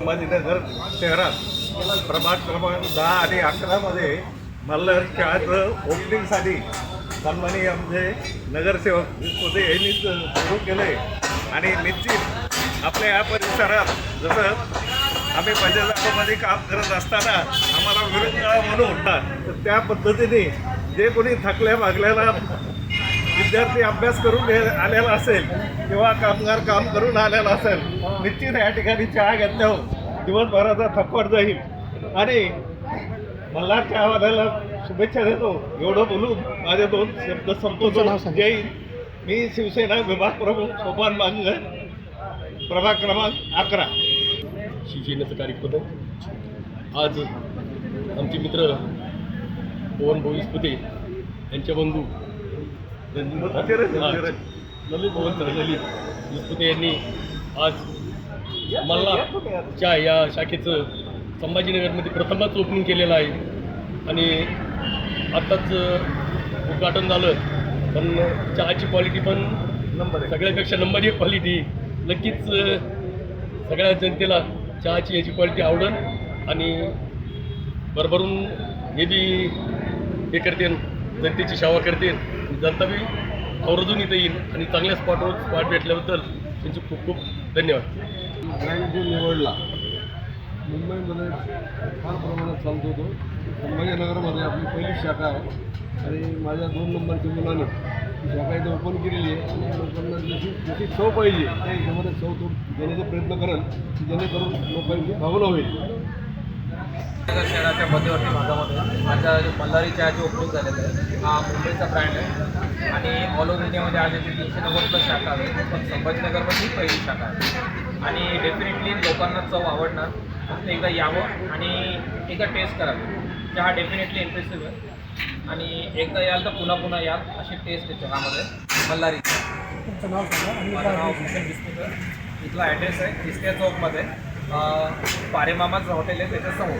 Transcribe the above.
संभाजीनगर शहरात प्रभाग क्रमांक 10 आणि 11 मध्ये मल्हार चहाचं ओपनिंगसाठी सन्माननीय आमचे नगरसेवक होते यांनी सुरू केले. आणि निश्चित आपल्या या परिसरात जसं आम्ही पंचायतीमध्ये काम करत असताना आम्हाला विरंगुळा म्हणून होतात, तर त्या पद्धतीने जे कोणी थकल्या भागल्याला विद्यार्थी अभ्यास करून आलेला असेल किंवा कामगार काम करून आलेला असेल, निश्चित या ठिकाणी चहा घेतल्यावर दिवसभराचा थकवाट जाईल. आणि मल्हार चहावाल्याला शुभेच्छा देतो. एवढं बोलून माझे 2 शब्द संपवतो. जय हिंद. मी शिवसेना विभाग प्रमुख सोपान बांधकर, प्रभाग क्रमांक 11. शिवसेनेचं कार्यक्रम आज आमचे मित्र पवन भाऊ इस्पुते यांच्या बंधू ललित इस्पुते यांनी आज मल्हारच्या या शाखेचं संभाजीनगरमध्ये प्रथमच ओपनिंग केलेलं आहे. आणि आत्ताच उद्घाटन झालं, पण चहाची क्वालिटी पण सगळ्यापेक्षा नंबर 1 क्वालिटी. नक्कीच सगळ्या जनतेला चहाची याची क्वालिटी आवडेल आणि भरभरून हे बी हे करतील, जनतेची सेवा करतील. जनता बी आवर्जून इथं येईल आणि चांगल्या स्पॉट भेटल्याबद्दल त्यांचे खूप खूप धन्यवाद. ब्रँड जो निवडला मुंबईमध्ये फार प्रमाणात चालतो तो. संभाजीनगरमध्ये आपली पहिली शाखा आहे आणि माझ्या 2 नंबरच्या मुलाने ती शाखा इथं ओपन केलेली आहे. आणि लोकांना जशी चव पाहिजे त्या हिशोबाने चव तो देण्याचा प्रयत्न करेल, जेणेकरून लोकांची भावना होईल. शहराच्या मध्यवर्ती भागामध्ये माझ्या मल्हारी चहाची ओपनिंग झालेलं आहे. हा मुंबईचा ब्रँड आहे आणि ऑल ओव्हर इंडियामध्ये आज याची 390+ शाखा आहे, पण संभाजीनगरमध्ये ही पहिली शाखा आहे. आणि डेफिनेटली लोकांना चव आवडणार. फक्त एकदा यावं आणि एकदा टेस्ट करावी. चहा डेफिनेटली इम्प्रेसिव्ह आहे आणि एकदा याल तर पुन्हा पुन्हा याल अशी टेस्ट आहे चहामध्ये मल्हारीची. माझं नाव भूषण बिस्कुट आहे. इथला ॲड्रेस आहे तिसऱ्या चौकमध्ये, पारेमामाचं हॉटेल आहे त्याच्यासमोर.